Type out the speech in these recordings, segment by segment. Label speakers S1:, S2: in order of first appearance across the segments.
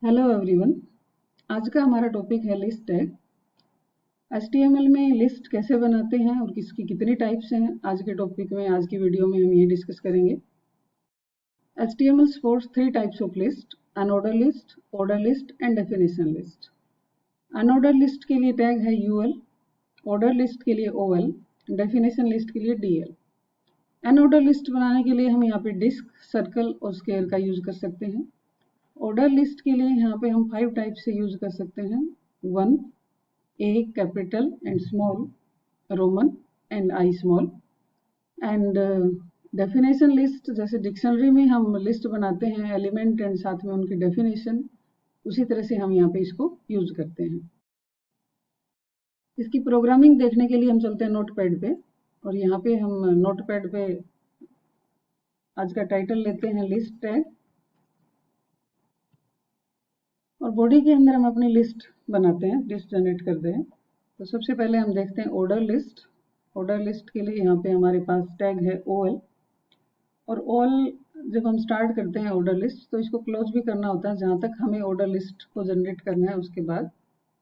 S1: Hello everyone. आज का हमारा टॉपिक है लिस्ट टैग। HTML में लिस्ट कैसे बनाते हैं और किसकी कितनी टाइप्स हैं, आज के टॉपिक में, आज की वीडियो में हम ये डिस्कस करेंगे। HTML supports three types of list: unordered list, ordered list and definition list। unordered list के लिए टैग है UL, ordered लिस्ट के लिए OL, definition लिस्ट के लिए DL। अनऑर्डर लिस्ट बनाने के लिए हम यहाँ पे डिस्क, सर्कल और स्क्वायर का यूज कर सकते हैं। ऑर्डर लिस्ट के लिए यहाँ पे हम 5 टाइप से यूज कर सकते हैं: 1, A capital and small, Roman and I small. And definition list, जैसे डिक्शनरी में हम लिस्ट बनाते हैं एलिमेंट एंड साथ में उनकी डेफिनेशन, उसी तरह से हम यहाँ पे इसको यूज करते हैं। इसकी प्रोग्रामिंग देखने के लिए हम चलते हैं नोटपैड पे, और यहाँ पे हम नोटपैड पे आज का टाइटल लेते हैं लिस्ट टैग, और बॉडी के अंदर हम अपनी लिस्ट बनाते हैं, लिस्ट जनरेट करते हैं। तो सबसे पहले हम देखते हैं ऑर्डर लिस्ट। ऑर्डर लिस्ट के लिए यहाँ पे हमारे पास टैग है OL, और OL जब हम स्टार्ट करते हैं ऑर्डर लिस्ट तो इसको क्लोज भी करना होता है। जहाँ तक हमें ऑर्डर लिस्ट को जनरेट करना है उसके बाद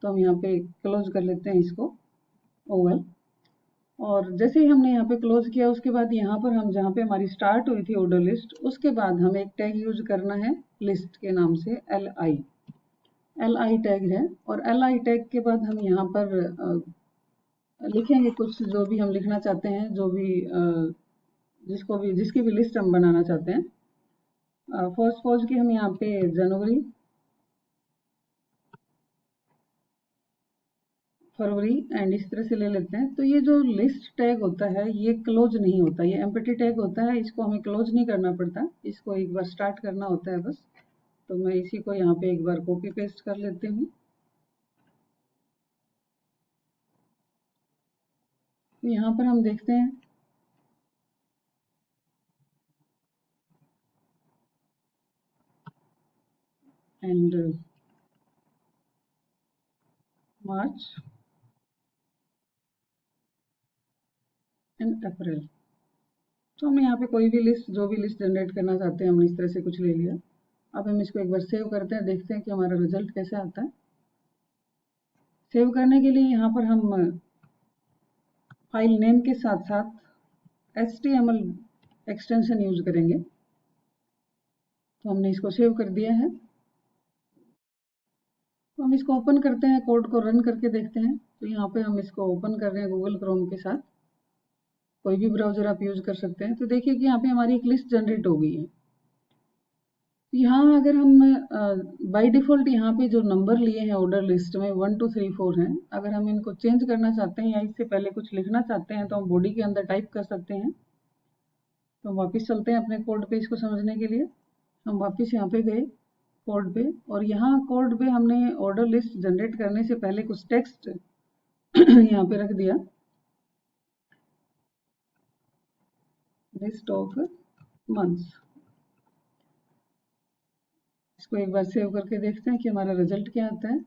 S1: तो हम यहाँ पे क्लोज कर लेते हैं इसको OL। और जैसे ही हमने यहाँ पे क्लोज किया उसके बाद यहाँ पर हम जहाँ पे हमारी स्टार्ट हुई थी ऑर्डर लिस्ट, उसके बाद हमें एक टैग यूज करना है लिस्ट के नाम से LI टैग है। और LI टैग के बाद हम यहाँ पर लिखेंगे कुछ, जो भी हम लिखना चाहते हैं, जो भी जिसकी भी लिस्ट हम बनाना चाहते हैं। फर्स्ट सपोज कि हम यहाँ पे जनवरी, फरवरी एंड इस तरह से ले लेते हैं। तो ये जो लिस्ट टैग होता है ये क्लोज नहीं होता, ये एम्प्टी टैग होता है, इसको हमें क्लोज नहीं करना पड़ता, इसको एक बार स्टार्ट करना होता है बस। तो मैं इसी को यहाँ पे एक बार कॉपी पेस्ट कर लेती हूँ। तो यहाँ पर हम देखते हैं एंड मार्च एंड अप्रैल। तो हम यहाँ पे कोई भी लिस्ट, जो भी लिस्ट जनरेट करना चाहते हैं, हमने इस तरह से कुछ ले लिया। अब हम इसको एक बार सेव करते हैं, देखते हैं कि हमारा रिजल्ट कैसे आता है। सेव करने के लिए यहाँ पर हम फाइल नेम के साथ साथ HTML एक्सटेंशन यूज करेंगे। तो हमने इसको सेव कर दिया है। तो हम इसको ओपन करते हैं, कोड को रन करके देखते हैं। तो यहाँ पे हम इसको ओपन कर रहे हैं गूगल क्रोम के साथ, कोई भी ब्राउजर आप यूज कर सकते हैं। तो देखिए कि यहाँ पे हमारी एक लिस्ट जनरेट हो गई है। यहाँ अगर हम बाय डिफ़ॉल्ट यहाँ पे जो नंबर लिए हैं ऑर्डर लिस्ट में 1 2 3 4 हैं, अगर हम इनको चेंज करना चाहते हैं या इससे पहले कुछ लिखना चाहते हैं तो हम बॉडी के अंदर टाइप कर सकते हैं। तो हम वापस चलते हैं अपने कोड पे इसको समझने के लिए। हम वापस यहाँ पे गए कोड पे, और यहाँ कोड पे हमने ऑर्डर लिस्ट जनरेट करने से पहले कुछ टेक्स्ट यहाँ पे रख दिया, लिस्ट ऑफ मंथ्स। इसको एक बार सेव करके देखते हैं कि हमारा रिजल्ट क्या आता है।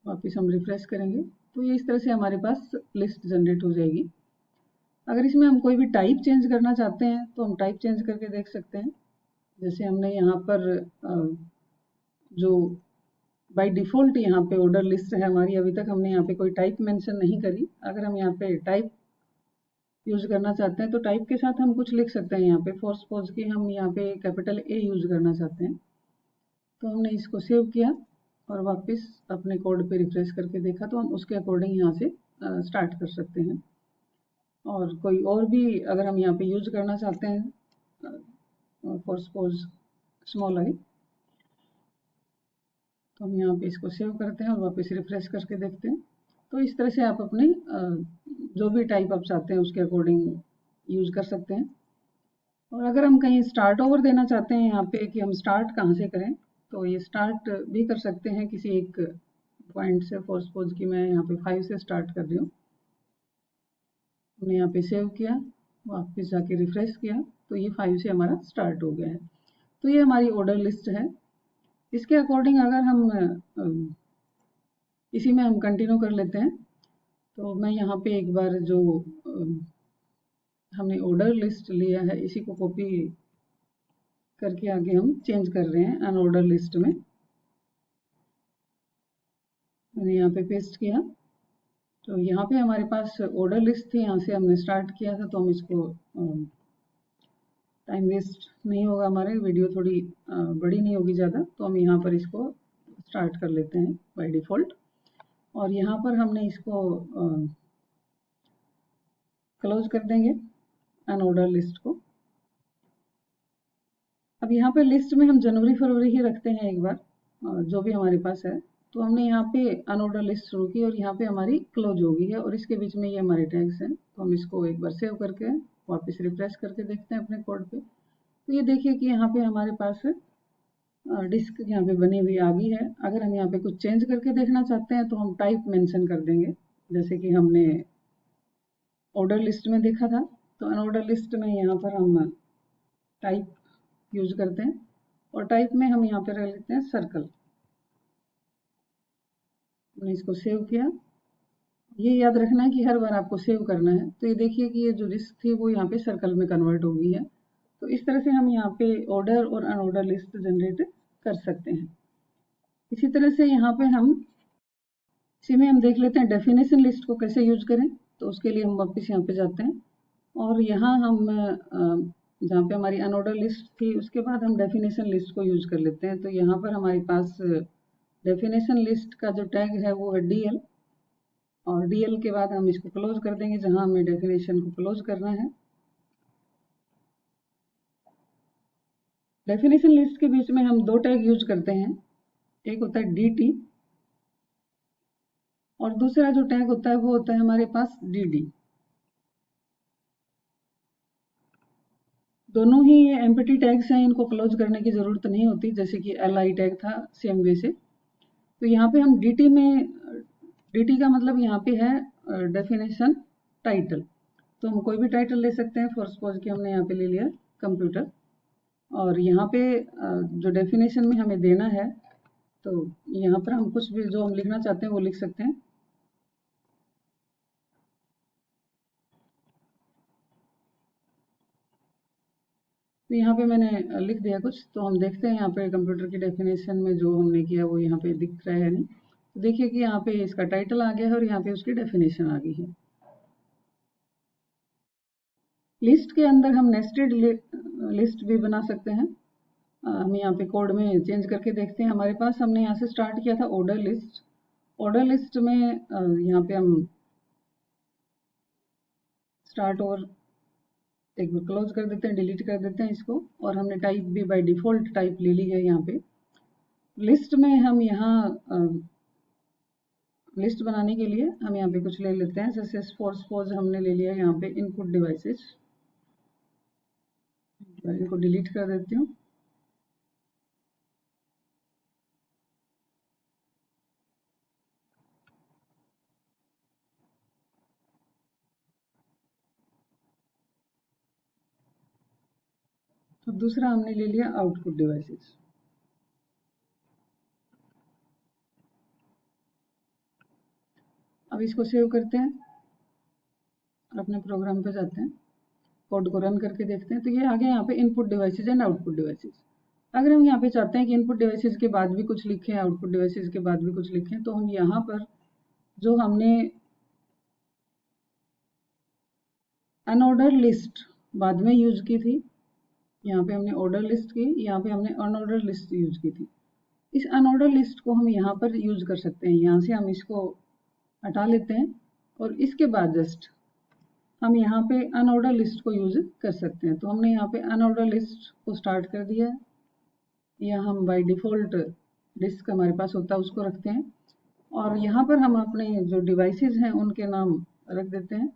S1: वापस हम रिफ्रेश करेंगे तो ये इस तरह से हमारे पास लिस्ट जनरेट हो जाएगी। अगर इसमें हम कोई भी टाइप चेंज करना चाहते हैं तो हम टाइप चेंज करके देख सकते हैं। जैसे हमने यहाँ पर जो बाय डिफ़ॉल्ट यहाँ पे ऑर्डर लिस्ट है हमारी, अभी तक हमने यहाँ पे कोई टाइप मेंशन नहीं करी। अगर हम यहाँ पे टाइप यूज करना चाहते हैं तो टाइप के साथ हम कुछ लिख सकते हैं। यहाँ पे फॉर सपोज कि हम यहाँ पे कैपिटल A यूज करना चाहते हैं, तो हमने इसको सेव किया और वापस अपने कोड पे रिफ्रेश करके देखा तो हम उसके अकॉर्डिंग यहाँ से स्टार्ट कर सकते हैं। और कोई और भी अगर हम यहाँ पे यूज करना चाहते हैं, फॉर सपोज स्मॉल आई, तो हम यहाँ पे इसको सेव करते हैं और वापस रिफ्रेश करके देखते हैं। तो इस तरह से आप अपने जो भी टाइप आप चाहते हैं उसके अकॉर्डिंग यूज कर सकते हैं। और अगर हम कहीं स्टार्ट ओवर देना चाहते हैं यहाँ पे कि हम स्टार्ट कहाँ से करें, तो ये स्टार्ट भी कर सकते हैं किसी एक पॉइंट से। फॉर सपोज कि मैं यहाँ पे 5 से स्टार्ट कर रही हूँ। हमने यहाँ पे सेव किया, वापस जाके रिफ्रेश किया तो ये 5 से हमारा स्टार्ट हो गया है। तो ये हमारी ऑर्डर लिस्ट है। इसके अकॉर्डिंग अगर हम इसी में हम कंटिन्यू कर लेते हैं, तो मैं यहाँ पे एक बार जो हमने ऑर्डर लिस्ट लिया है इसी को कॉपी करके आगे हम चेंज कर रहे हैं अनऑर्डर लिस्ट में। मैंने यहाँ पे पेस्ट किया। तो यहाँ पे हमारे पास ऑर्डर लिस्ट थी, यहाँ से हमने स्टार्ट किया था, तो हम इसको टाइम वेस्ट नहीं होगा, हमारे वीडियो थोड़ी बड़ी नहीं होगी ज़्यादा, तो हम यहाँ पर इसको स्टार्ट कर लेते हैं बाय डिफ़ॉल्ट। और यहाँ पर हमने इसको क्लोज कर देंगे अनऑर्डर लिस्ट को। अब यहाँ पर लिस्ट में हम जनवरी फरवरी ही रखते हैं एक बार, जो भी हमारे पास है। तो हमने यहाँ पे अनऑर्डर लिस्ट शुरू की और यहाँ पे हमारी क्लोज हो गई है, और इसके बीच में ये हमारे टैग्स हैं। तो हम इसको एक बार सेव करके वापस रिफ्रेश करके देखते हैं अपने कोड पे। तो ये देखिए कि यहाँ पे हमारे पास डिस्क यहाँ पे बनी हुई आ गई है। अगर हम यहाँ पे कुछ चेंज करके देखना चाहते हैं तो हम टाइप मेंशन कर देंगे, जैसे कि हमने ऑर्डर लिस्ट में देखा था। तो अनऑर्डर लिस्ट में यहाँ पर हम टाइप यूज करते हैं, और टाइप में हम यहाँ पे रख लेते हैं सर्कल। हमने इसको सेव किया। ये याद रखना है कि हर बार आपको सेव करना है। तो ये देखिए कि ये जो लिस्ट थी वो यहाँ पे सर्कल में कन्वर्ट हो गई है। तो इस तरह से हम यहाँ पे ऑर्डर और अनऑर्डर लिस्ट जनरेट कर सकते हैं। इसी तरह से यहाँ पे इसी में हम देख लेते हैं डेफिनेशन लिस्ट को कैसे यूज करें। तो उसके लिए हम वापस यहाँ पे जाते हैं, और यहाँ हम जहाँ पे हमारी अनऑर्डर लिस्ट थी उसके बाद हम डेफिनेशन लिस्ट को यूज कर लेते हैं। तो यहाँ पर हमारे पास डेफिनेशन लिस्ट का जो टैग है वो है DL, और DL के बाद हम इसको क्लोज कर देंगे जहाँ हमें डेफिनेशन को क्लोज करना है। डेफिनेशन लिस्ट के बीच में हम दो टैग यूज करते हैं, एक होता है DT और दूसरा जो टैग होता है वो होता है हमारे पास DD। दोनों ही ये एम्प्टी टैग्स हैं, इनको क्लोज करने की जरूरत नहीं होती, जैसे कि LI टैग था सेम वे से। तो यहाँ पे हम DT में, DT का मतलब यहाँ पे है डेफिनेशन टाइटल। तो हम कोई भी टाइटल ले सकते हैं। फॉर सपोज कि हमने यहाँ पे ले लिया कंप्यूटर, और यहाँ पे जो डेफिनेशन में हमें देना है, तो यहाँ पर हम कुछ भी जो हम लिखना चाहते हैं वो लिख सकते हैं। तो यहाँ पे मैंने लिख दिया कुछ। तो हम देखते हैं यहाँ पे कंप्यूटर की डेफिनेशन में जो हमने किया वो यहाँ पे दिख रहा है नहीं। तो देखिए कि यहाँ पे इसका टाइटल आ गया है और यहाँ पे उसकी डेफिनेशन आ गई है। लिस्ट के अंदर हम नेस्टेड लिस्ट भी बना सकते हैं। हम यहाँ पे कोड में चेंज करके देखते हैं। हमारे पास हमने यहाँ से स्टार्ट किया था ऑर्डर लिस्ट। ऑर्डर लिस्ट में यहाँ पे हम स्टार्ट और एक बार क्लोज कर देते हैं, डिलीट कर देते हैं इसको। और हमने टाइप भी बाय डिफॉल्ट टाइप ले ली है। यहाँ पे लिस्ट में हम यहाँ लिस्ट बनाने के लिए हम यहाँ पे कुछ ले लेते हैं, जैसे फॉर सपोज हमने ले लिया यहाँ पे इनपुट डिवाइसेस। इनको डिलीट कर देती हूँ। तो दूसरा हमने ले लिया आउटपुट डिवाइसेस। अब इसको सेव करते हैं और अपने प्रोग्राम पे जाते हैं, कोड को रन करके देखते हैं। तो ये आ गया यहाँ पे input devices and output devices. अगर हम यहाँ पे चाहते हैं कि इनपुट डिवाइसेस के बाद भी कुछ लिखें, आउटपुट डिवाइसेस के बाद भी कुछ लिखें, तो हम यहाँ पर जो हमने अनऑर्डर लिस्ट बाद में यूज की थी, यहाँ पे हमने ऑर्डर लिस्ट की, यहाँ पे हमने अनऑर्डर लिस्ट यूज की थी। इस अनऑर्डर लिस्ट को हम यहाँ पर यूज कर सकते हैं। यहाँ से हम इसको हटा लेते हैं और इसके बाद जस्ट हम यहाँ पे अनऑर्डर लिस्ट को यूज कर सकते हैं। तो हमने यहाँ पे अनऑर्डर लिस्ट को स्टार्ट कर दिया है, या हम बाय डिफॉल्ट डिस्क हमारे पास होता है उसको रखते हैं, और यहाँ पर हम अपने जो डिवाइसेस हैं उनके नाम रख देते हैं।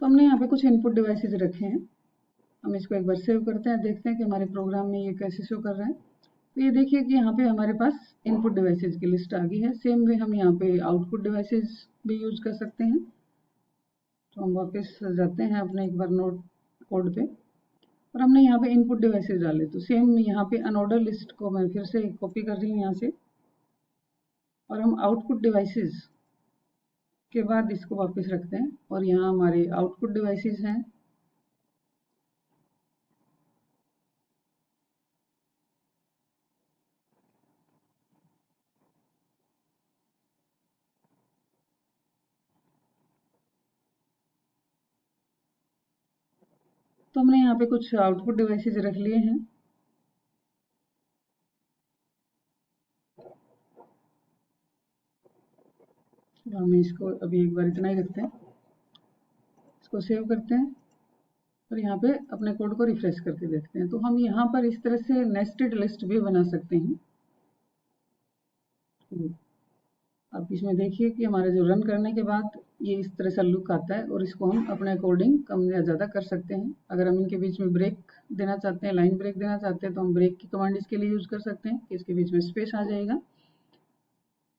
S1: तो हमने यहाँ पे कुछ इनपुट डिवाइसेस रखे हैं। हम इसको एक बार सेव करते हैं, देखते हैं कि हमारे प्रोग्राम में ये कैसे शो कर रहा है। तो ये देखिए कि यहाँ पे हमारे पास इनपुट डिवाइसेस की लिस्ट आ गई है। सेम वे हम यहाँ पे आउटपुट डिवाइसेस भी यूज कर सकते हैं। तो हम वापस जाते हैं अपने एक बार नोट कोड पे, और हमने यहाँ पे इनपुट डिवाइसेस डाले, तो सेम यहाँ पे अनऑर्डर लिस्ट को मैं फिर से कॉपी कर रही हूँ यहाँ से, और हम आउटपुट डिवाइसेस के बाद इसको वापस रखते हैं और यहाँ हमारे आउटपुट डिवाइसेस हैं। तो हमने यहाँ पे कुछ आउटपुट डिवाइसेस रख लिए हैं। तो हम इसको अभी एक बार इतना ही रखते हैं, इसको सेव करते हैं और यहाँ पे अपने कोड को रिफ्रेश करके देखते हैं। तो हम यहाँ पर इस तरह से नेस्टेड लिस्ट भी बना सकते हैं। अब इसमें देखिए कि हमारे जो रन करने के बाद ये इस तरह से लुक आता है, और इसको हम अपने अकॉर्डिंग कम या ज़्यादा कर सकते हैं। अगर हम इनके बीच में ब्रेक देना चाहते हैं, लाइन ब्रेक देना चाहते हैं, तो हम ब्रेक की कमांड इसके लिए यूज़ कर सकते हैं कि इसके बीच में स्पेस आ जाएगा।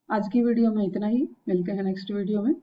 S1: आज की वीडियो में इतना ही, मिलते हैं नेक्स्ट वीडियो में।